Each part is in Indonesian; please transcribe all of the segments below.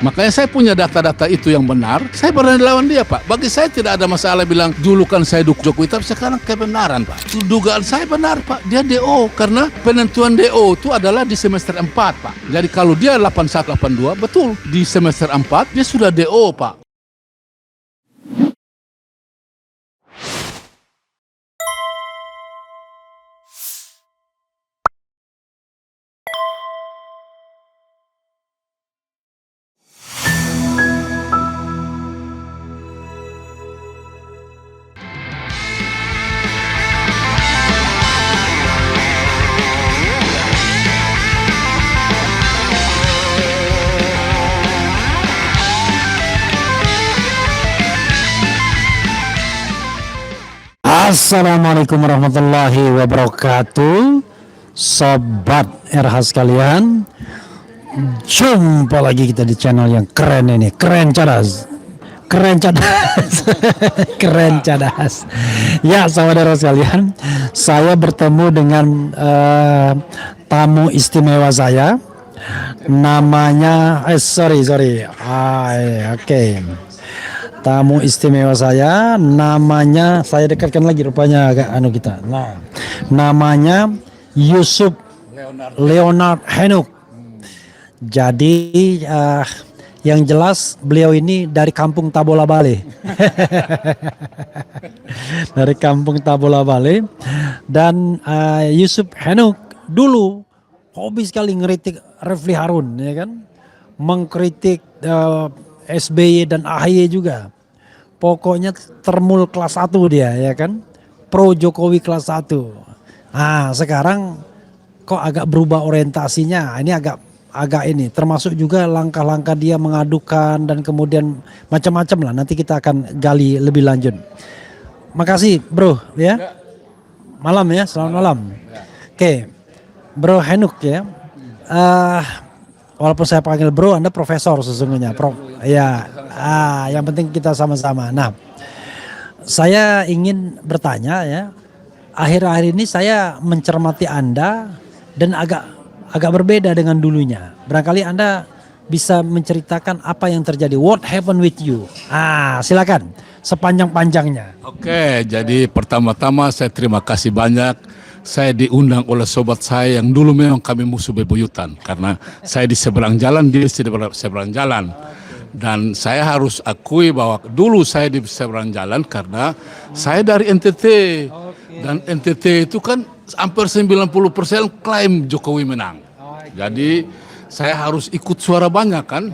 Makanya saya punya data-data itu yang benar. Saya berani lawan dia, Pak. Bagi saya tidak ada masalah bilang dulu kan saya dukung Jokowi, tapi sekarang kebenaran, Pak. Dugaan saya benar, Pak. Dia DO karena penentuan DO itu adalah di semester 4, Pak. Jadi kalau dia 81 82, betul di semester 4 dia sudah DO, Pak. Assalamualaikum warahmatullahi wabarakatuh, sobat RH sekalian. Jumpa lagi kita di channel yang keren ini, keren cadas, keren cadas. Ya saudara sekalian, saya bertemu dengan tamu istimewa saya. Namanya, oke. Tamu istimewa saya, namanya, saya dekatkan lagi rupanya agak kita. Nah, namanya Yusuf Leonard Henuk. Jadi yang jelas beliau ini dari kampung Tabola Bale. Dari kampung Tabola Bale. Dan Yusuf Henuk dulu hobi sekali ngeritik Refli Harun, ya kan? Mengkritik SBY dan AHY juga. Pokoknya termul kelas 1 dia, ya kan, pro Jokowi kelas 1. Nah sekarang kok agak berubah orientasinya, ini agak ini termasuk juga langkah-langkah dia mengadukan dan kemudian macam-macam lah, nanti kita akan gali lebih lanjut. Makasih bro ya, malam ya, selamat malam. Oke, bro Henuk ya, walaupun saya panggil bro, Anda profesor sesungguhnya, Prof. Ya, yang penting kita sama-sama. Nah, saya ingin bertanya ya. Akhir-akhir ini saya mencermati Anda dan agak berbeda dengan dulunya. Barangkali Anda bisa menceritakan apa yang terjadi. What happened with you? Silakan sepanjang-panjangnya. Oke, jadi pertama-tama saya terima kasih banyak. Saya diundang oleh sobat saya yang dulu memang kami musuh bebuyutan. Karena saya di seberang jalan, dia di seberang jalan. Dan saya harus akui bahwa dulu saya di seberang jalan karena saya dari NTT. Dan NTT itu kan hampir 90% klaim Jokowi menang. Jadi saya harus ikut suara banyak kan.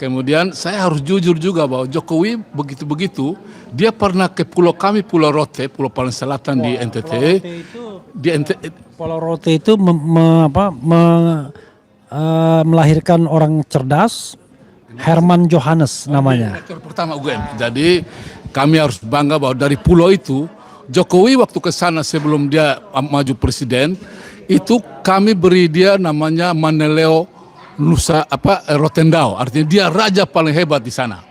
Kemudian saya harus jujur juga bahwa Jokowi begitu-begitu. Dia pernah ke pulau kami, Pulau Rote, Pulau paling selatan di NTT. Pulau Rote itu melahirkan orang cerdas, Herman Johannes namanya. Rektor pertama UGM. Jadi kami harus bangga bahwa dari pulau itu Jokowi waktu ke sana sebelum dia maju presiden itu kami beri dia namanya Maneleo Rotendao. Artinya dia raja paling hebat di sana.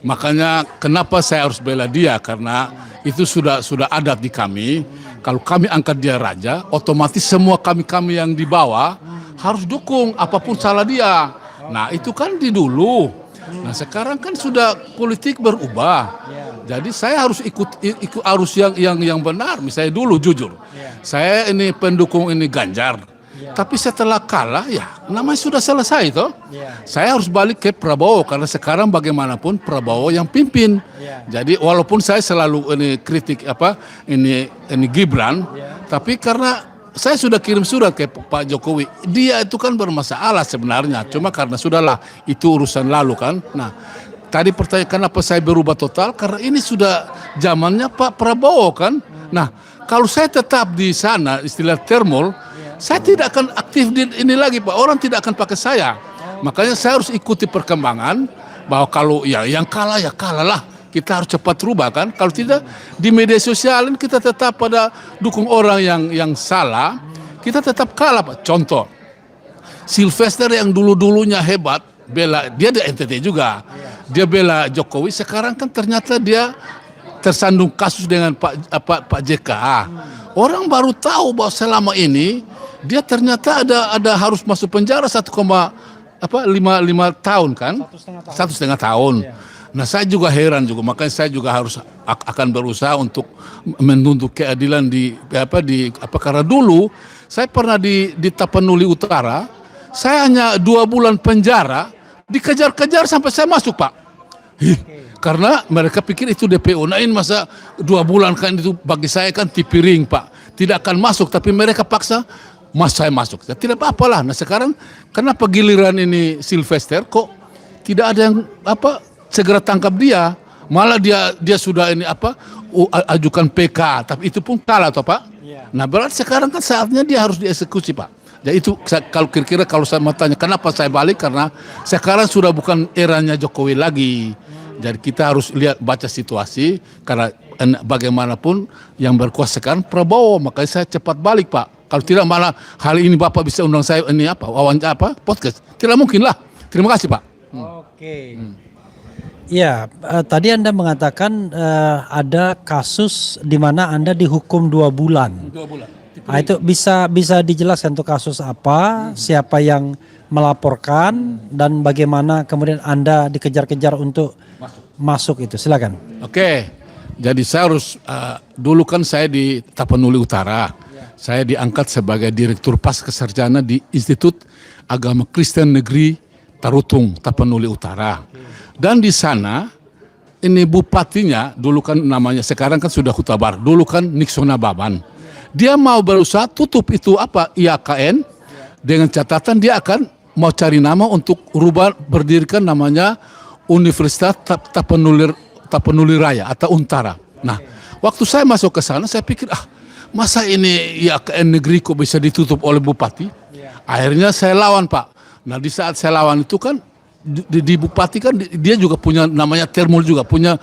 Makanya kenapa saya harus bela dia, karena itu sudah adat di kami. Kalau kami angkat dia raja, otomatis semua kami yang di bawah harus dukung apapun salah dia. Nah itu kan di dulu. Nah sekarang kan sudah politik berubah. Jadi saya harus ikut arus yang benar. Misalnya dulu jujur, saya ini pendukung ini Ganjar. Tapi setelah kalah ya namanya sudah selesai toh. Saya harus balik ke Prabowo karena sekarang bagaimanapun Prabowo yang pimpin. Jadi walaupun saya selalu ini kritik ini Gibran, tapi karena saya sudah kirim surat ke Pak Jokowi. Dia itu kan bermasalah sebenarnya. Cuma karena sudahlah itu urusan lalu kan. Nah, tadi pertanyaan kenapa saya berubah total? Karena ini sudah zamannya Pak Prabowo kan. Nah, kalau saya tetap di sana istilah termol, saya tidak akan aktif di ini lagi Pak. Orang tidak akan pakai saya. Makanya saya harus ikuti perkembangan bahwa kalau ya yang kalah ya kalah lah. Kita harus cepat rubah kan. Kalau tidak di media sosial kita tetap pada dukung orang yang salah, kita tetap kalah Pak. Contoh, Sylvester yang dulunya hebat, bela dia di NTT juga, dia bela Jokowi. Sekarang kan ternyata dia tersandung kasus dengan Pak JK. Orang baru tahu bahwa selama ini dia ternyata ada harus masuk penjara 1,2 lima tahun kan? 1,5 tahun. Nah saya juga heran juga, makanya saya juga harus akan berusaha untuk menuntut keadilan karena dulu saya pernah di Tapanuli Utara, saya hanya 2 bulan penjara, dikejar-kejar sampai saya masuk Pak. Karena mereka pikir itu DPO. Nah ini masa 2 bulan kan, itu bagi saya kan tipiring Pak, tidak akan masuk, tapi mereka paksa saya masuk. Ya, tidak apa-apalah. Nah sekarang kenapa giliran ini Sylvester kok tidak ada yang segera tangkap dia, malah dia sudah ajukan PK, tapi itu pun kalah toh Pak. Nah berarti sekarang kan saatnya dia harus dieksekusi Pak. Jadi itu kalau kira-kira kalau saya mau tanya kenapa saya balik, karena sekarang sudah bukan eranya Jokowi lagi. Jadi kita harus baca situasi, karena bagaimanapun yang berkuasa sekarang Prabowo, makanya saya cepat balik Pak. Kalau tidak malah hari ini Bapak bisa undang saya wawancara podcast. Tidak mungkin lah. Terima kasih Pak. Oke. Ya, tadi Anda mengatakan ada kasus di mana Anda dihukum 2 bulan. 2 bulan. Nah, itu bisa dijelaskan untuk kasus apa, siapa yang melaporkan, dan bagaimana kemudian Anda dikejar-kejar untuk masuk itu. Silakan. Oke. Jadi saya harus dulu kan saya di Tapanuli Utara. Saya diangkat sebagai Direktur Pasca Sarjana di Institut Agama Kristen Negeri Tarutung, Tapanuli Utara. Dan di sana ini bupatinya dulu kan namanya, sekarang kan sudah Huta Barat, dulu kan Nixon Nababan. Dia mau berusaha tutup itu IAKN dengan catatan dia akan mau cari nama untuk berdirikan namanya Universitas Tapanuli Raya atau Untara. Nah, waktu saya masuk ke sana saya pikir masa ini IAKN negeri kok bisa ditutup oleh bupati? Akhirnya saya lawan Pak. Nah di saat saya lawan itu kan di bupati kan dia juga punya namanya Termul juga punya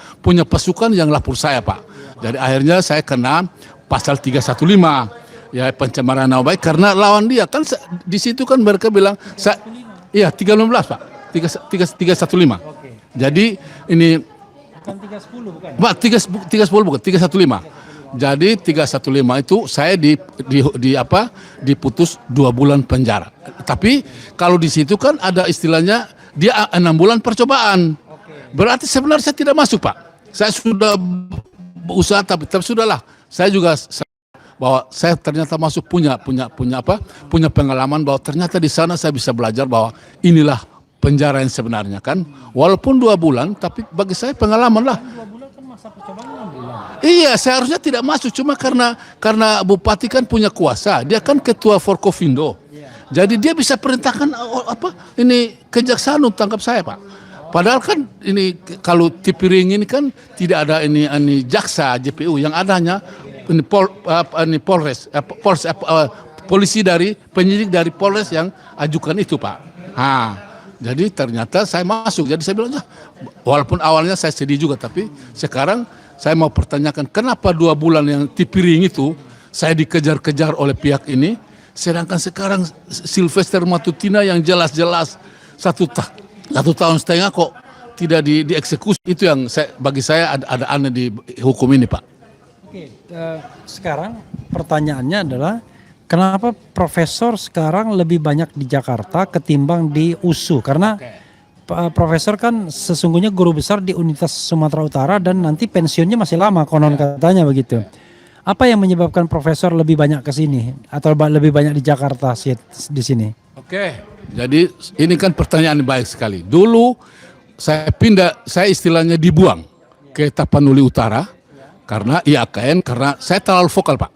pasukan yang lapor saya Pak. Jadi akhirnya saya kena pasal 315 ya, pencemaran nama baik karena lawan dia kan di situ kan mereka bilang 315 Pak. 315. Jadi ini Bukan 310 bukan? Pak 310 bukan 315. Jadi 315 itu saya diputus 2 bulan penjara. Tapi kalau di situ kan ada istilahnya dia 6 bulan percobaan. Berarti sebenarnya saya tidak masuk Pak. Saya sudah berusaha tapi sudahlah. Saya juga bahwa saya ternyata masuk punya pengalaman bahwa ternyata di sana saya bisa belajar bahwa inilah penjara yang sebenarnya kan. Walaupun 2 bulan tapi bagi saya pengalaman lah. 2 bulan kan masa percobaan 6 bulan. Iya, seharusnya tidak masuk cuma karena bupati kan punya kuasa. Dia kan ketua Forkovindo. Jadi dia bisa perintahkan ini kejaksaan untuk tangkap saya, Pak. Padahal kan ini kalau Tipiring ini kan tidak ada ini jaksa JPU, yang adanya ini Polres, polisi dari penyidik dari Polres yang ajukan itu, Pak. Jadi ternyata saya masuk. Jadi saya bilang, walaupun awalnya saya sedih juga, tapi sekarang saya mau pertanyakan kenapa 2 bulan yang Tipiring itu saya dikejar-kejar oleh pihak ini, sedangkan sekarang Sylvester Matutina yang jelas-jelas 1 tahun setengah kok tidak dieksekusi. Itu yang bagi saya ada aneh di hukum ini, Pak. Oke, sekarang pertanyaannya adalah kenapa profesor sekarang lebih banyak di Jakarta ketimbang di USU? Karena profesor kan sesungguhnya guru besar di Universitas Sumatera Utara dan nanti pensiunnya masih lama konon katanya begitu. Apa yang menyebabkan profesor lebih banyak ke sini atau lebih banyak di Jakarta di sini? Oke, jadi ini kan pertanyaan baik sekali. Dulu saya istilahnya dibuang ke Tapanuli Utara karena IAKN, karena saya terlalu vokal, Pak.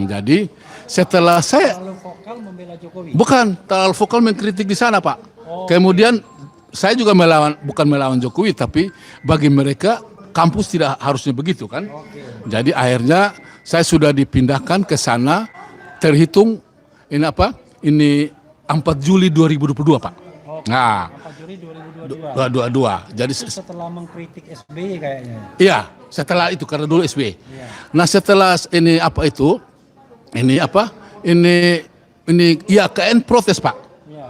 Jadi setelah saya terlalu vokal membela Jokowi. Bukan, terlalu vokal mengkritik di sana, Pak. Kemudian saya juga bukan melawan Jokowi, tapi bagi mereka kampus tidak harusnya begitu kan. Jadi akhirnya saya sudah dipindahkan ke sana terhitung ini 4 Juli 2022, Pak. Nah, 4 Juli 2022. Jadi setelah mengkritik SBY kayaknya. Iya, setelah itu karena dulu SBY. Nah, setelah ini IAKN protes, Pak.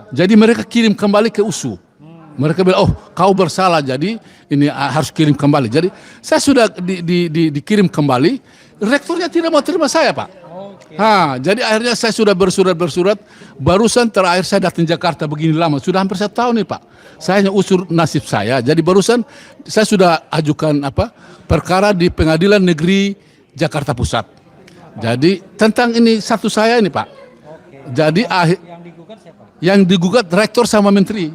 Jadi mereka kirim kembali ke USU. Mereka bilang, kau bersalah, jadi ini harus kirim kembali. Jadi saya sudah dikirim kembali, rektornya tidak mau terima saya, Pak. Jadi akhirnya saya sudah bersurat. Barusan terakhir saya datang Jakarta begini lama, sudah hampir 1 tahun nih Pak. Saya hanya usur nasib saya. Jadi barusan saya sudah ajukan perkara di Pengadilan Negeri Jakarta Pusat. Jadi tentang ini satu saya ini Pak. Jadi yang digugat rektor sama menteri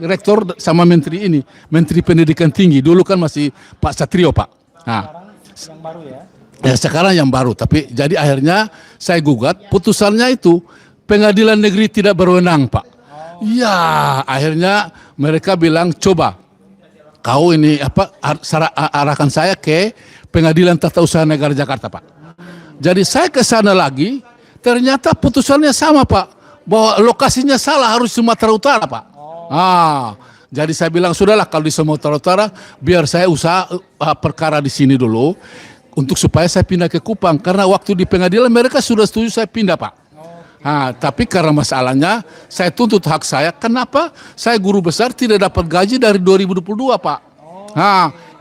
ini, Menteri Pendidikan Tinggi. Dulu kan masih Pak Satrio Pak. Yang baru ya. Ya sekarang yang baru, tapi jadi akhirnya saya gugat, putusannya itu Pengadilan Negeri tidak berwenang Pak. Ya akhirnya mereka bilang coba kau ini arahkan saya ke Pengadilan Tata Usaha Negara Jakarta Pak. Jadi saya ke sana lagi, ternyata putusannya sama Pak, bahwa lokasinya salah, harus Sumatera Utara Pak. Jadi saya bilang sudahlah kalau di Sumatera Utara biar saya usaha perkara di sini dulu. Untuk supaya saya pindah ke Kupang, karena waktu di pengadilan mereka sudah setuju saya pindah Pak. Tapi karena masalahnya saya tuntut hak saya, kenapa saya guru besar tidak dapat gaji dari 2022 Pak.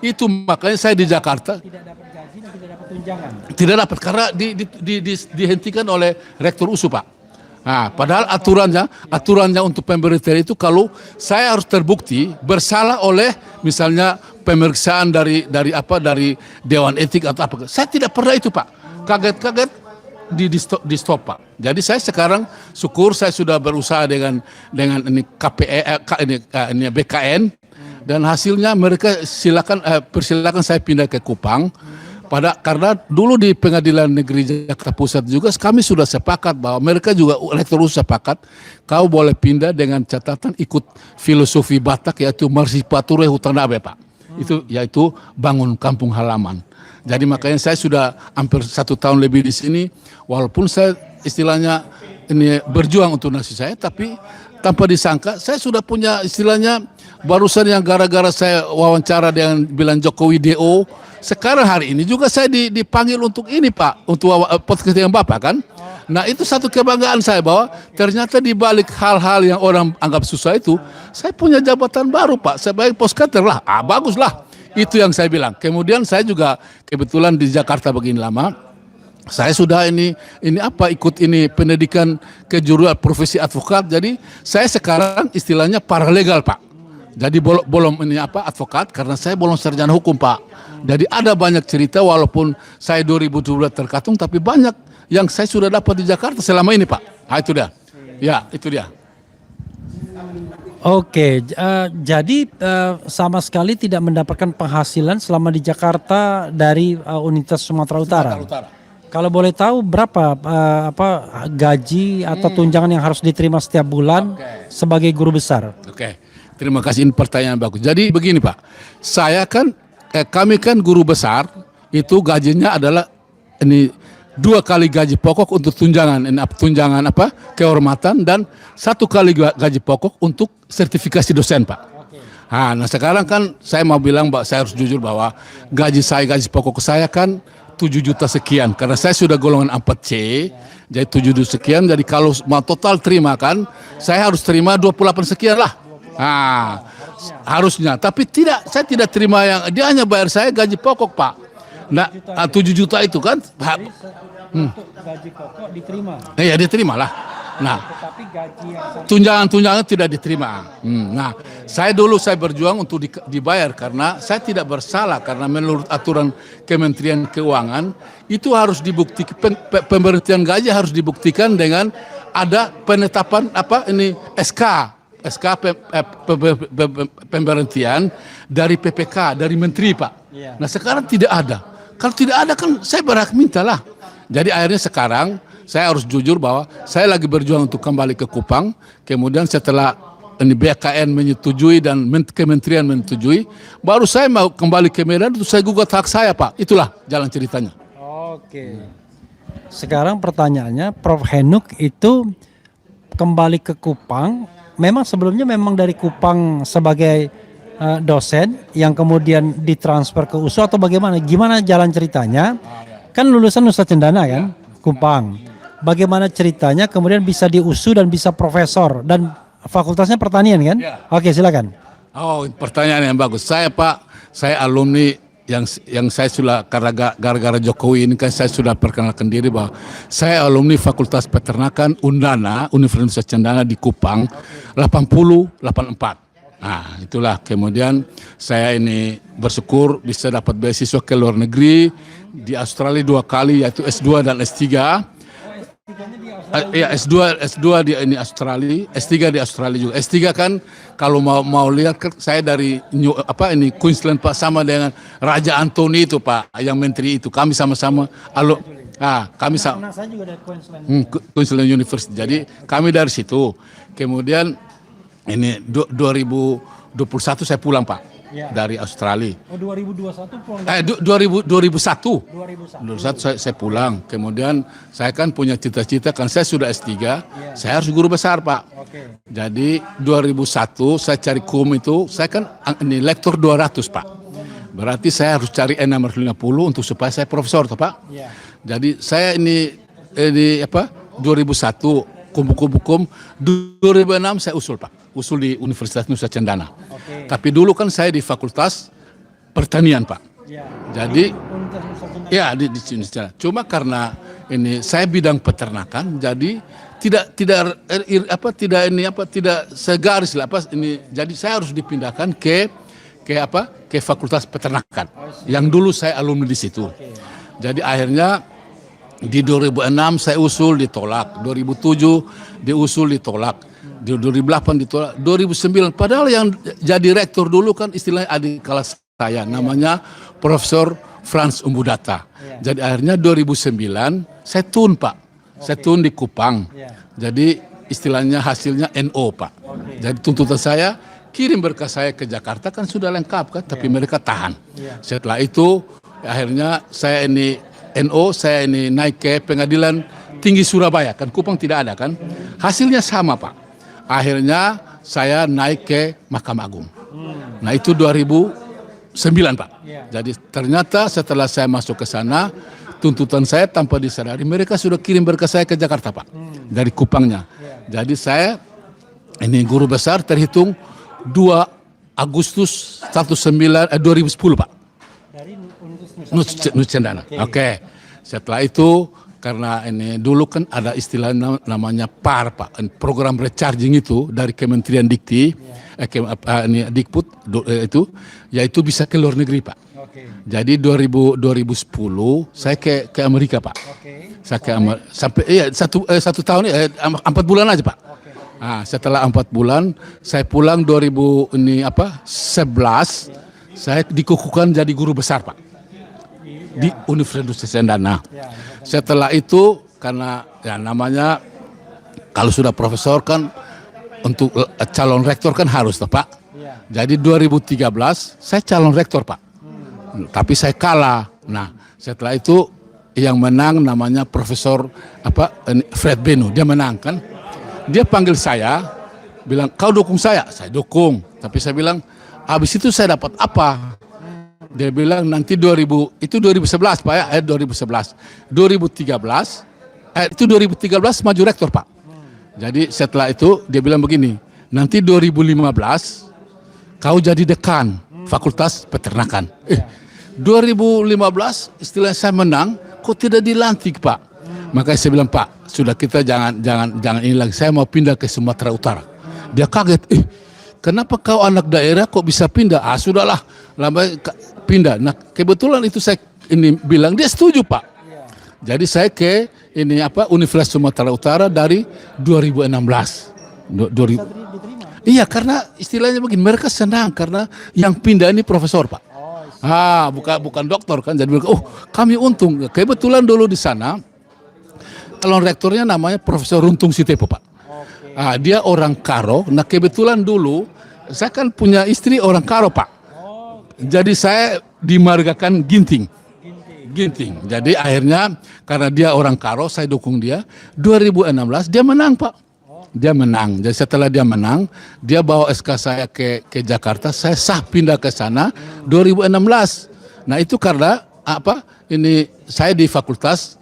Itu makanya saya di Jakarta Tidak dapat gaji dan tidak dapat tunjangan. tidak dapat karena dihentikan oleh Rektor USU Pak. Padahal aturannya untuk pemberhentian itu kalau saya harus terbukti bersalah oleh misalnya pemeriksaan dari Dewan Etik atau apa. Saya tidak pernah itu Pak. Kaget-kaget di stop Pak. Jadi saya sekarang syukur saya sudah berusaha dengan ini ini BKN dan hasilnya mereka persilakan saya pindah ke Kupang. Karena dulu di Pengadilan Negeri Jakarta Pusat juga kami sudah sepakat bahwa mereka juga rektor sepakat kau boleh pindah dengan catatan ikut filosofi Batak yaitu Marsipature Hutanabe Pak. Itu yaitu bangun kampung halaman. Jadi makanya saya sudah hampir 1 tahun lebih di sini, walaupun saya istilahnya ini berjuang untuk nasib saya, tapi tanpa disangka saya sudah punya istilahnya barusan yang gara-gara saya wawancara dengan bilang Jokowi DO. Sekarang hari ini juga saya dipanggil untuk ini Pak, untuk podcast dengan Bapak kan. Nah itu satu kebanggaan saya bahwa ternyata di balik hal-hal yang orang anggap susah itu, saya punya jabatan baru Pak, sebagai podcaster lah, baguslah. Itu yang saya bilang. Kemudian saya juga kebetulan di Jakarta begini lama, saya sudah ikut ini pendidikan kejuruan profesi advokat, jadi saya sekarang istilahnya paralegal Pak. Jadi belum advokat karena saya belum sarjana hukum Pak. Jadi ada banyak cerita walaupun saya 2012 terkatung tapi banyak yang saya sudah dapat di Jakarta selama ini Pak. Itu dia. Ya, itu dia. Oke, jadi sama sekali tidak mendapatkan penghasilan selama di Jakarta dari Universitas Sumatera Utara. Kalau boleh tahu berapa gaji atau tunjangan yang harus diterima setiap bulan sebagai guru besar? Oke. Terima kasih, ini pertanyaan bagus. Jadi begini Pak, kami kan guru besar itu gajinya adalah ini 2 kali gaji pokok untuk tunjangan kehormatan dan 1 kali gaji pokok untuk sertifikasi dosen Pak. Nah sekarang kan saya mau bilang Pak, saya harus jujur bahwa gaji pokok saya kan 7 juta sekian karena saya sudah golongan 4C, jadi 7 juta sekian. Jadi kalau mau total terima kan, saya harus terima 28 sekian lah. Harusnya, tapi saya tidak terima yang dia hanya bayar saya gaji pokok Pak. Nah 7 juta itu kan gaji pokok diterima. Iya diterima lah. Nah Tetapi gaji yang tunjangan tidak diterima. Nah saya berjuang untuk dibayar karena saya tidak bersalah karena menurut aturan Kementerian Keuangan itu harus dibuktikan, pemberhentian gaji harus dibuktikan dengan ada penetapan SK pemberhentian dari PPK, dari Menteri Pak. Nah sekarang tidak ada. Kalau tidak ada kan saya berhak mintalah. Jadi akhirnya sekarang saya harus jujur bahwa saya lagi berjuang untuk kembali ke Kupang. Kemudian setelah BKN menyetujui dan Kementerian menyetujui, baru saya mau kembali ke Medan untuk saya gugat hak saya Pak. Itulah jalan ceritanya. Oke. Sekarang pertanyaannya, Prof Henuk itu kembali ke Kupang. Memang sebelumnya dari Kupang sebagai dosen yang kemudian ditransfer ke USU atau bagaimana? Gimana jalan ceritanya? Kan lulusan Nusa Cendana kan, Kupang. Bagaimana ceritanya kemudian bisa di USU dan bisa profesor dan fakultasnya pertanian kan? Oke silakan. Pertanyaan yang bagus. Saya Pak, saya alumni yang saya sudah karena gara-gara Jokowi ini kan saya sudah perkenalkan diri bahwa saya alumni Fakultas Peternakan Undana Universitas Cendana di Kupang 84. Nah, itulah kemudian saya ini bersyukur bisa dapat beasiswa ke luar negeri di Australia 2 kali yaitu S2 dan S3. Ya S2 di ini Australia, S3 di Australia juga. S3 kan kalau mau lihat kan saya dari Queensland Pak, sama dengan Raja Anthony itu Pak, yang menteri itu. Kami sama-sama kami sama. Saya juga dari Queensland. Queensland University. Jadi kami dari situ. Kemudian ini 2021 saya pulang Pak. Ya. Dari Australia. Oh 2021 pulang? 2001 saya pulang. Kemudian saya kan punya cita-cita kan saya sudah S3, saya harus guru besar Pak. Okay. Jadi 2001 saya cari itu, saya kan ini lektor 200 Pak. Berarti saya harus cari N650 untuk supaya saya profesor toh Pak. Yeah. Jadi saya ini 2001 kumpul-kumpul 2006 saya usul Pak. Usul di Universitas Nusa Cendana. Okay. Tapi dulu kan saya di Fakultas Pertanian Pak. Ya. Jadi di Nusa Cendana. Cuma karena ini saya bidang peternakan, jadi tidak segaris lah jadi saya harus dipindahkan ke Fakultas Peternakan. Yang dulu saya alumni di situ. Okay. Jadi akhirnya di 2006 saya usul ditolak, 2007 diusul ditolak. Di 2008 ditolak, 2009 padahal yang jadi rektor dulu kan istilahnya adik kelas saya namanya Profesor Franz Umbudata. Jadi akhirnya 2009 saya tun Pak. Saya tun di Kupang. Jadi istilahnya hasilnya NO Pak. Jadi tuntutan saya kirim berkas saya ke Jakarta kan sudah lengkap kan, tapi mereka tahan. Setelah itu akhirnya saya ini NO, saya ini naik ke Pengadilan Tinggi Surabaya kan, Kupang tidak ada kan. Hasilnya sama Pak. Akhirnya saya naik ke Mahkamah Agung. Nah itu 2009 Pak. Jadi ternyata setelah saya masuk ke sana, tuntutan saya tanpa disadari mereka sudah kirim berkas saya ke Jakarta Pak. Dari Kupangnya. Jadi saya ini guru besar terhitung 2 Agustus 2010 Pak. Dari Nusa Cendana. Oke. Setelah itu karena ini dulu kan ada istilah namanya PAR Pak, program recharging itu dari Kementerian Dikti, Dikput itu, yaitu bisa ke luar negeri Pak. Okay. Jadi 2010 saya ke Amerika Pak. Okay. Saya ke sampai satu tahun 4 bulan aja Pak. Okay. Nah, setelah 4 bulan saya pulang 2011 saya dikukuhkan jadi guru besar Pak. Di Universitas Cendana. Setelah itu karena ya namanya kalau sudah profesor kan untuk calon rektor kan harus toh Pak. Jadi 2013 saya calon rektor Pak. Tapi saya kalah. Nah, setelah itu yang menang namanya Profesor Fred Benu, dia menang kan. Dia panggil saya, bilang kau dukung saya dukung. Tapi saya bilang habis itu saya dapat apa? Dia bilang nanti 2011 Pak ya, 2011. 2013 itu 2013 maju rektor Pak. Jadi setelah itu dia bilang begini, nanti 2015 kau jadi dekan Fakultas Peternakan. 2015 istilah saya menang, kok tidak dilantik Pak? Makanya saya bilang Pak, sudah kita jangan ini lagi. Saya mau pindah ke Sumatera Utara. Dia kaget, kenapa kau anak daerah kok bisa pindah? Sudahlah, lama pindah. Nah, kebetulan itu saya ini bilang dia setuju Pak. Jadi saya ke Universitas Sumatera Utara dari 2016. Iya, karena istilahnya begini, mereka senang karena yang pindah ini profesor Pak. Bukan dokter kan. Jadi mereka, kami untung. Kebetulan dulu di sana calon rektornya namanya Profesor Runtung Sitepo Pak. Dia orang Karo. Nah kebetulan dulu saya kan punya istri orang Karo Pak. Jadi saya dimargakan Ginting. Jadi akhirnya karena dia orang Karo, saya dukung dia. 2016 dia menang Pak. Dia menang. Jadi setelah dia menang, dia bawa SK saya ke Jakarta. Saya sah pindah ke sana 2016. Nah itu karena ini saya di fakultas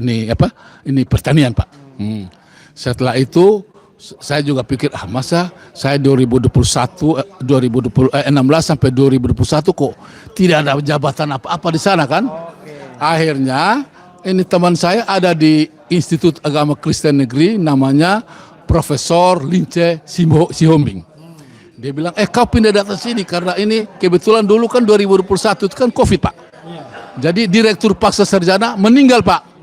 ini pertanian Pak. Setelah itu Saya juga pikir, masa saya 2021, 2016 sampai 2021 kok tidak ada jabatan apa-apa di sana kan. Akhirnya ini teman saya ada di Institut Agama Kristen Negeri, namanya Profesor Lince Sihombing. Dia bilang, kau pindah datang sini karena ini kebetulan dulu kan 2021 itu kan COVID, Pak. Jadi direktur paksa sarjana meninggal, Pak.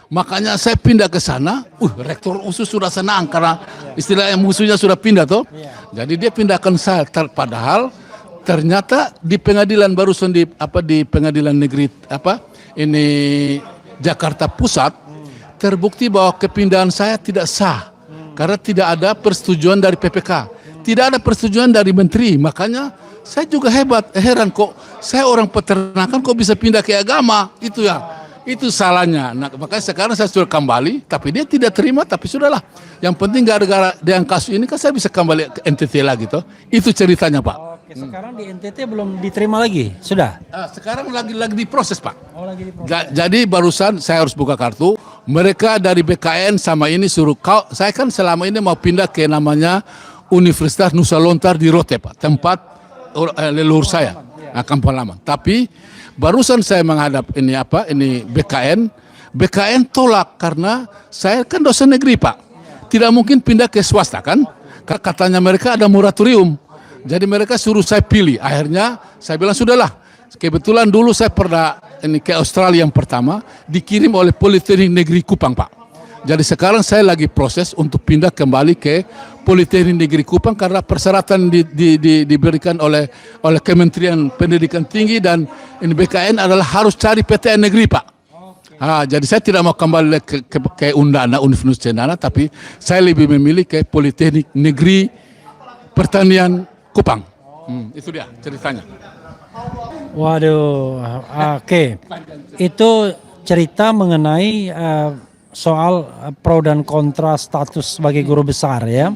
Makanya saya pindah ke sana. Rektor USU sudah senang karena istilahnya musuhnya sudah pindah toh. Jadi dia pindahkan saya. Padahal ternyata di pengadilan barusan di pengadilan negeri ini Jakarta Pusat terbukti bahwa kepindahan saya tidak sah karena tidak ada persetujuan dari PPK. Tidak ada persetujuan dari menteri, makanya saya juga heran kok saya orang peternakan kok bisa pindah ke agama, itu salahnya. Nah, makanya sekarang saya sudah kembali, tapi dia tidak terima, tapi sudahlah. Yang penting gara-gara dengan kasus ini kan saya bisa kembali ke NTT lagi toh. Itu ceritanya, Pak. Oke, sekarang di NTT belum diterima lagi, sudah? Sekarang lagi diproses, Pak. Lagi diproses. Jadi barusan saya harus buka kartu. Mereka dari BKN sama ini suruh saya kan selama ini mau pindah ke namanya Universitas Nusa Lontar di Rote, Pak, tempat leluhur saya, Kampung Halaman. Tapi barusan saya menghadap ini BKN tolak karena saya kan dosen negeri, Pak. Tidak mungkin pindah ke swasta kan? Katanya mereka ada moratorium. Jadi mereka suruh saya pilih. Akhirnya saya bilang sudahlah. Kebetulan dulu saya pernah ke Australia yang pertama dikirim oleh Politeknik Negeri Kupang, Pak. Jadi sekarang saya lagi proses untuk pindah kembali ke Politeknik Negeri Kupang karena persyaratan diberikan oleh Kementerian Pendidikan Tinggi dan ini BKN adalah harus cari PTN negeri, Pak. Jadi saya tidak mau kembali ke Undana, Universitas Cendana, tapi saya lebih memilih ke Politeknik Negeri Pertanian Kupang. Itu dia ceritanya. Waduh, oke. Itu cerita mengenai soal pro dan kontra status sebagai guru besar ya.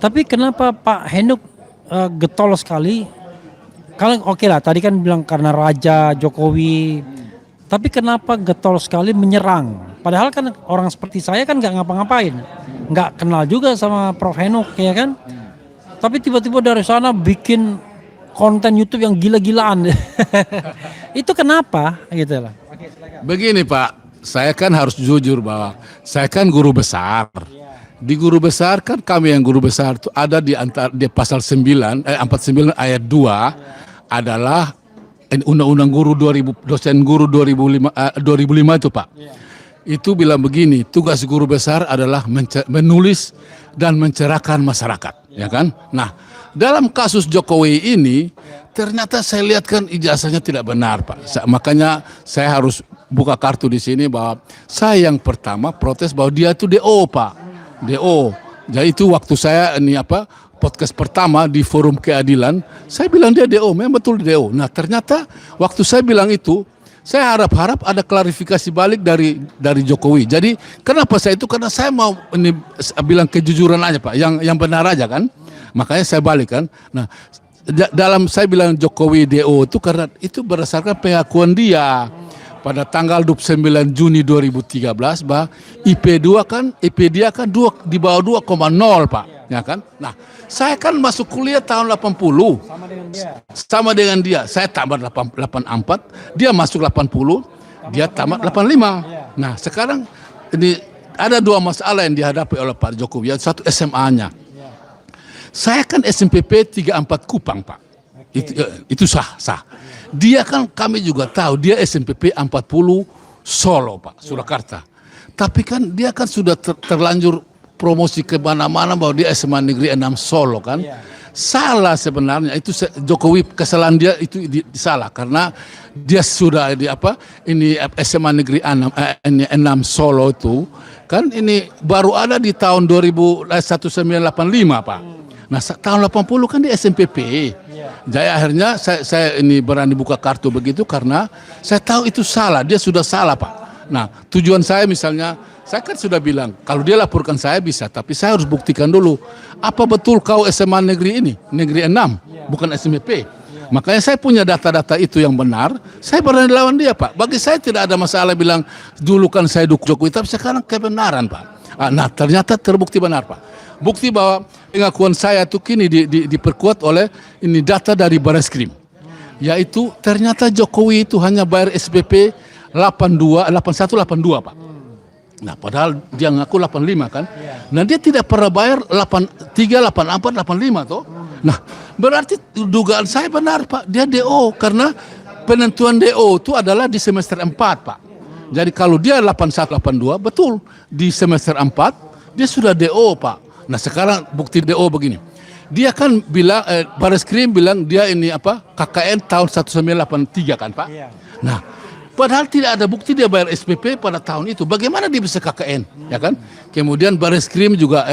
Tapi kenapa Pak Henuk getol sekali? Kalau oke lah, tadi kan bilang karena Raja Jokowi. Tapi kenapa getol sekali menyerang? Padahal kan orang seperti saya kan nggak ngapa-ngapain, nggak kenal juga sama Prof Henuk ya kan. Tapi tiba-tiba dari sana bikin konten YouTube yang gila-gilaan. Itu kenapa gitu lah. Begini, Pak, saya kan harus jujur bahwa saya kan guru besar. Di guru besar kan kami yang guru besar itu ada di pasal 49 ayat 2 adalah Undang-Undang Guru 2000, dosen guru 2005 itu, Pak. Itu bilang begini, tugas guru besar adalah menulis dan mencerahkan masyarakat, ya kan? Nah, dalam kasus Jokowi ini ternyata saya lihat kan ijazahnya tidak benar, Pak. Makanya saya harus buka kartu di sini bahwa saya yang pertama protes bahwa dia itu DO, Pak. DO. Jadi itu waktu saya podcast pertama di Forum Keadilan, saya bilang dia DO, memang betul DO. Nah, ternyata waktu saya bilang itu, saya harap ada klarifikasi balik dari Jokowi. Jadi kenapa saya itu? Karena saya mau bilang kejujuran aja, Pak, yang benar aja kan. Makanya saya balik kan. Nah, dalam saya bilang Jokowi DO itu karena itu berdasarkan pengakuan dia pada tanggal 29 Juni 2013 bahwa IP dia kan di bawah 2,0, Pak, ya kan? Nah, saya kan masuk kuliah tahun 80. Sama dengan dia. Saya tamat 84, dia masuk 80, dia tamat 85. Nah, sekarang ini ada dua masalah yang dihadapi oleh Pak Jokowi. Yang satu SMA-nya. Saya kan SMPP 34 Kupang, Pak. Itu sah. Dia kan kami juga tahu dia SMPP 40 Solo, Pak, Surakarta. Tapi kan dia kan sudah terlanjur promosi ke mana-mana bahwa dia SMA Negeri 6 Solo kan. Salah sebenarnya itu Jokowi, kesalahan dia itu salah karena dia sudah SMA Negeri 6 Solo itu kan ini baru ada di tahun 1985, Pak. Nah, tahun 80 kan di SMPP. Jadi akhirnya saya ini berani buka kartu begitu karena saya tahu itu salah, dia sudah salah, Pak. Nah, tujuan saya misalnya, saya kan sudah bilang, kalau dia laporkan saya bisa, tapi saya harus buktikan dulu, apa betul kau SMA negeri ini, negeri 6, bukan SMPP. Makanya saya punya data-data itu yang benar, saya berani lawan dia, Pak. Bagi saya tidak ada masalah bilang, dulu kan saya dukung Jokowi, tapi sekarang kebenaran, Pak. Nah, ternyata terbukti benar, Pak. Bukti bahwa pengakuan saya itu kini diperkuat oleh ini data dari Bareskrim. Yaitu ternyata Jokowi itu hanya bayar SPP 8182 Pak. Nah padahal dia ngaku 85 kan. Nah dia tidak pernah bayar 83, 84, 85 toh. Nah berarti dugaan saya benar Pak. Dia DO karena penentuan DO itu adalah di semester 4 Pak. Jadi kalau dia 81, 82 betul. Di semester 4 dia sudah DO Pak. Nah sekarang bukti DO begini. Dia kan bilang, Bareskrim bilang dia ini apa KKN tahun 1983 kan Pak. Nah padahal tidak ada bukti dia bayar SPP pada tahun itu. Bagaimana dia bisa KKN, ya kan? Kemudian Bareskrim juga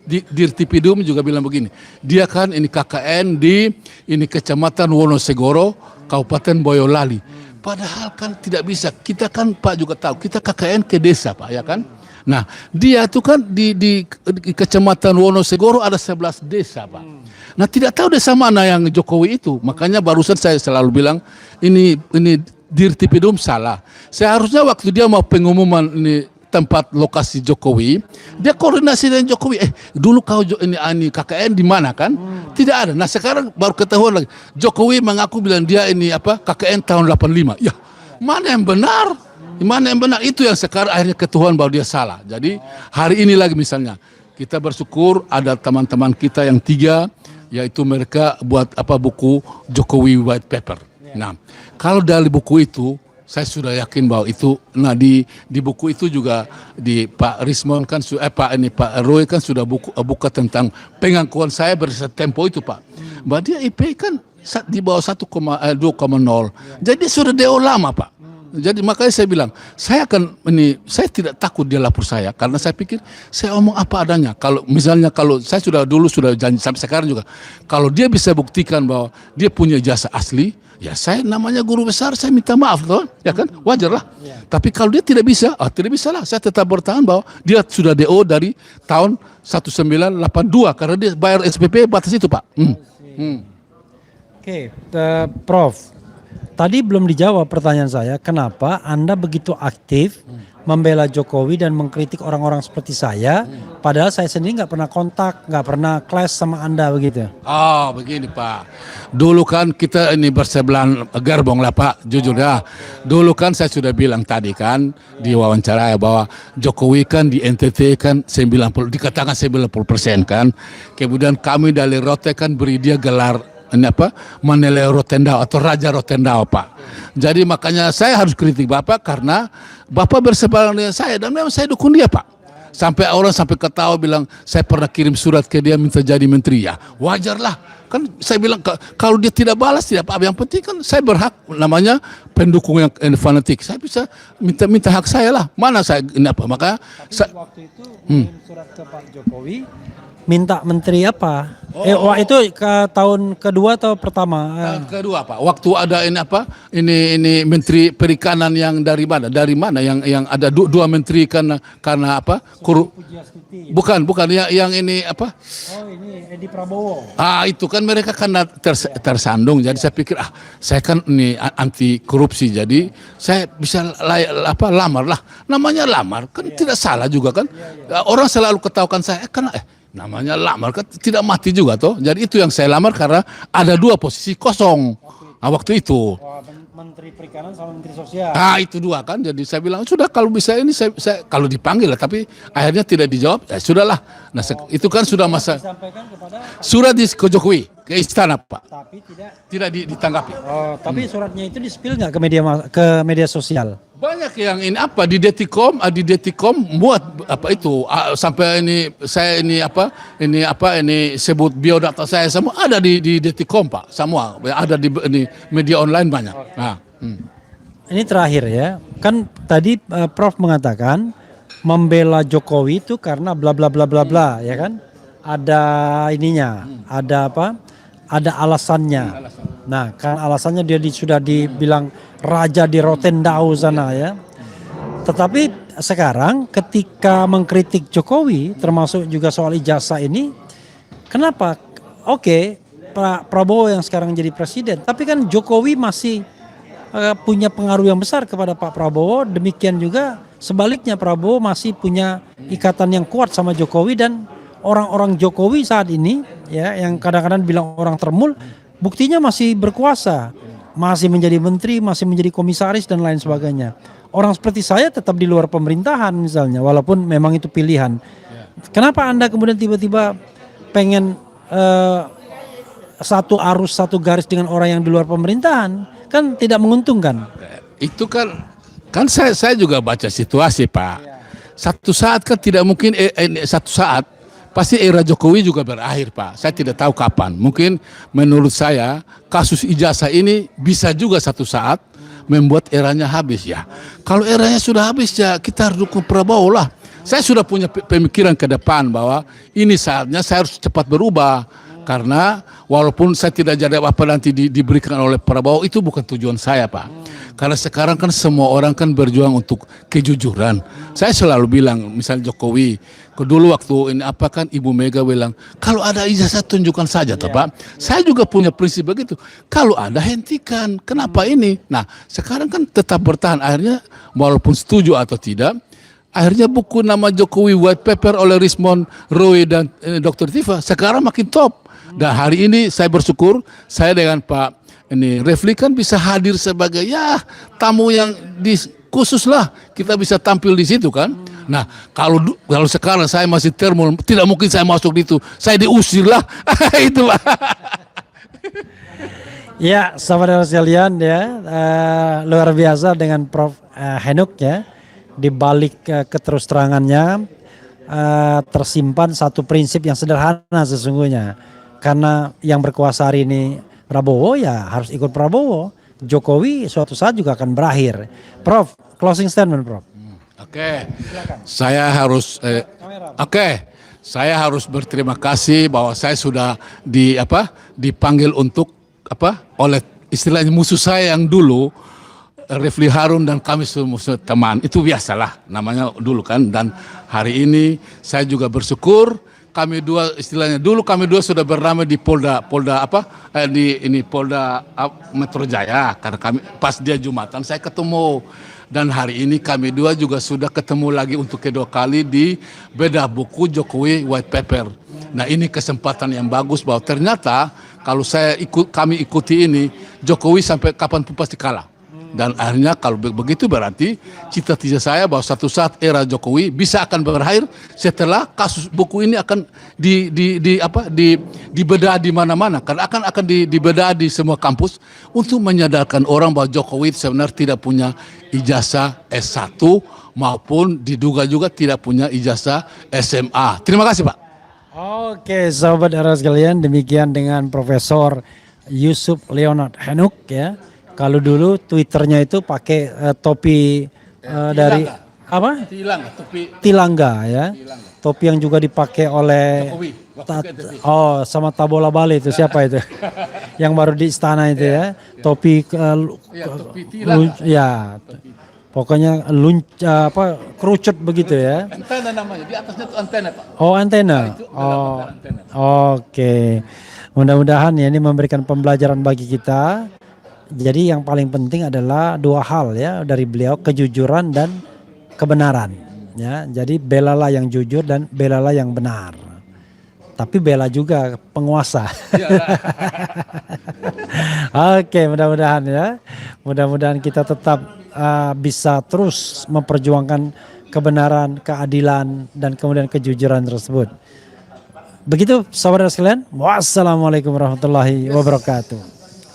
Dirtipidum juga bilang begini. Dia kan ini KKN di ini Kecamatan Wonosegoro, Kabupaten Boyolali. Padahal kan tidak bisa. Kita kan Pak juga tahu, kita KKN ke desa Pak, ya kan? Nah, dia itu kan di Kecamatan Wonosegoro ada 11 desa Pak. Nah, tidak tahu desa mana yang Jokowi itu. Makanya barusan saya selalu bilang ini Dirtipidum salah. Seharusnya waktu dia mau pengumuman ini tempat lokasi Jokowi, dia koordinasi dengan Jokowi. Dulu kau ini KKN di mana kan? Tidak ada. Nah sekarang baru ketahuan lagi. Jokowi mengaku bilang dia ini apa KKN tahun 85. Ya mana yang benar? Mana yang benar? Itu yang sekarang akhirnya ketahuan bahwa dia salah. Jadi hari ini lagi misalnya kita bersyukur ada teman-teman kita yang 3, yaitu mereka buat apa buku Jokowi White Paper. Nah, kalau dari buku itu saya sudah yakin bahwa itu, nah di buku itu juga di Pak Rismon kan, Pak Roy kan sudah buka tentang pengakuan saya berdasarkan Tempo itu Pak. Bahwa dia IP kan di bawah 2,0. Jadi sudah DO lama Pak. Jadi makanya saya bilang, saya tidak takut dia lapor saya karena saya pikir saya omong apa adanya. Kalau misalnya saya sudah janji sampai sekarang juga, kalau dia bisa buktikan bahwa dia punya jasa asli, ya saya namanya guru besar, saya minta maaf toh, ya kan, wajar lah. Tapi kalau dia tidak bisa lah, saya tetap bertahan bahwa dia sudah DO dari tahun 1982 karena dia bayar SPP batas itu Pak. Oke, Prof. Tadi belum dijawab pertanyaan saya, kenapa Anda begitu aktif membela Jokowi dan mengkritik orang-orang seperti saya, padahal saya sendiri nggak pernah kontak, nggak pernah clash sama Anda begitu? Oh begini Pak, dulu kan kita ini bersebelahan gerbong lah Pak, jujur ya. Dulu kan saya sudah bilang tadi kan di wawancara ya bahwa Jokowi kan di NTT kan dikatakan 90% kan. Kemudian kami dari Rote kan beri dia gelar ini apa Maneleo Rotendao atau Raja Rotendao Pak. Jadi makanya saya harus kritik Bapak karena Bapak berseberangan dengan saya dan memang saya dukung dia Pak. Sampai orang sampai ketawa bilang saya pernah kirim surat ke dia minta jadi menteri, ya wajar lah. Kan saya bilang kalau dia tidak balas tidak apa-apa, yang penting kan saya berhak namanya pendukung yang fanatik. Saya bisa minta hak saya lah. Mana saya ini apa maka waktu itu kirim surat ke Pak Jokowi minta menteri apa? Itu ke tahun kedua atau pertama? Tahun kedua Pak. Waktu ada ini apa? Ini menteri perikanan yang dari mana? Dari mana yang ada dua menteri karena apa? Bukan yang ini apa? Oh ini Edi Prabowo. Itu kan mereka karena tersandung. Jadi saya pikir saya kan ini anti korupsi. Jadi saya bisa lamar lah. Namanya lamar kan tidak salah juga kan. Orang selalu ketahukan saya karena namanya lamar kan tidak mati juga toh. Jadi itu yang saya lamar karena ada 2 posisi kosong waktu itu. Menteri Perikanan sama Menteri Sosial. Itu 2 kan. Jadi saya bilang sudah kalau bisa ini saya kalau dipanggil lah, tapi akhirnya tidak dijawab. Ya sudahlah. Nah itu kan sudah masa. Disampaikan kepada surat di ke Jokowi ke istana Pak. Tapi tidak ditanggapi. Tapi suratnya itu di-spill nggak ke media sosial? Banyak yang ini apa di Detikom buat apa itu sampai ini sebut biodata saya semua ada di Detikom Pak, semua ada di media online banyak. Ini terakhir ya, kan tadi Prof mengatakan membela Jokowi itu karena bla bla bla bla bla ya kan, ada ininya, ada apa? Ada alasannya. Nah, kan alasannya dia sudah dibilang raja di Rotendao sana ya. Tetapi sekarang ketika mengkritik Jokowi termasuk juga soal ijazah ini, kenapa? Oke, Pak Prabowo yang sekarang jadi presiden, tapi kan Jokowi masih punya pengaruh yang besar kepada Pak Prabowo. Demikian juga sebaliknya Prabowo masih punya ikatan yang kuat sama Jokowi dan orang-orang Jokowi saat ini ya yang kadang-kadang bilang orang termul, buktinya masih berkuasa, masih menjadi menteri, masih menjadi komisaris dan lain sebagainya. Orang seperti saya tetap di luar pemerintahan misalnya, walaupun memang itu pilihan. Kenapa Anda kemudian tiba-tiba pengen satu arus, satu garis dengan orang yang di luar pemerintahan? Kan tidak menguntungkan. Itu kan saya juga baca situasi, Pak. Satu saat kan tidak mungkin satu saat pasti era Jokowi juga berakhir, Pak. Saya tidak tahu kapan. Mungkin menurut saya kasus ijazah ini bisa juga satu saat membuat eranya habis ya. Kalau eranya sudah habis ya kita harus dukung Prabowo lah. Saya sudah punya pemikiran ke depan bahwa ini saatnya saya harus cepat berubah. Karena walaupun saya tidak jadi apa nanti diberikan oleh Prabowo, itu bukan tujuan saya, Pak. Karena sekarang kan semua orang kan berjuang untuk kejujuran. Saya selalu bilang, misalnya Jokowi, dulu waktu ini apa kan Ibu Mega bilang, kalau ada ijazah tunjukkan saja, Pak. Saya juga punya prinsip begitu. Kalau ada hentikan, kenapa ini? Nah, sekarang kan tetap bertahan. Akhirnya walaupun setuju atau tidak, akhirnya buku nama Jokowi White Paper oleh Rismond Roy dan Dr. Tifa sekarang makin top. Dan hari ini saya bersyukur saya dengan Pak Refli kan bisa hadir sebagai ya tamu yang khusus lah, kita bisa tampil di situ kan. Nah kalau sekarang saya masih termul, tidak mungkin saya masuk di itu, saya diusir lah. Itulah. Ya, sahabat sekalian ya, luar biasa dengan Prof. Henuk ya. Di balik keterus terangannya tersimpan satu prinsip yang sederhana sesungguhnya. Karena yang berkuasa hari ini Prabowo ya harus ikut Prabowo. Jokowi suatu saat juga akan berakhir. Prof, closing statement, Prof. Oke. Saya harus saya harus berterima kasih bahwa saya sudah dipanggil untuk oleh istilahnya musuh saya yang dulu Refli Harun dan kami semua teman. Itu biasalah namanya dulu kan, dan hari ini saya juga bersyukur kami dua istilahnya dulu kami dua sudah bernama di Polda Metro Jaya karena kami pas dia Jumatan saya ketemu, dan hari ini kami dua juga sudah ketemu lagi untuk kedua kali di bedah buku Jokowi White Paper. Nah ini kesempatan yang bagus bahwa ternyata kalau kami ikuti ini Jokowi sampai kapanpun pasti kalah. Dan akhirnya kalau begitu berarti cita-cita saya bahwa satu saat era Jokowi bisa akan berakhir setelah kasus buku ini akan dibedah di mana-mana, karena akan dibedah di semua kampus untuk menyadarkan orang bahwa Jokowi sebenarnya tidak punya ijazah S1 maupun diduga juga tidak punya ijazah SMA. Terima kasih, Pak. Oke, sahabat era sekalian, demikian dengan Profesor Yusuf Leonard Henuk ya. Kalau dulu Twitternya itu pakai topi dari apa? Tilangga ya. Topi yang juga dipakai oleh sama Tabola Bale itu siapa itu? Yang baru di istana itu ya. Topi ya. Pokoknya kerucut begitu ya. Antena namanya, di atasnya itu antena, Pak. Oh, antena. Antena. Oke. Mudah-mudahan ya ini memberikan pembelajaran bagi kita. Jadi yang paling penting adalah dua hal ya dari beliau, kejujuran dan kebenaran ya. Jadi belalah yang jujur dan belalah yang benar. Tapi bela juga penguasa. Oke, mudah-mudahan ya. Mudah-mudahan kita tetap bisa terus memperjuangkan kebenaran, keadilan dan kemudian kejujuran tersebut. Begitu saudara sekalian. Wassalamualaikum warahmatullahi wabarakatuh.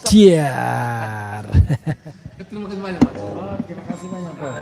Ciar. Terima kasih banyak, Pak. Terima kasih banyak, Pak.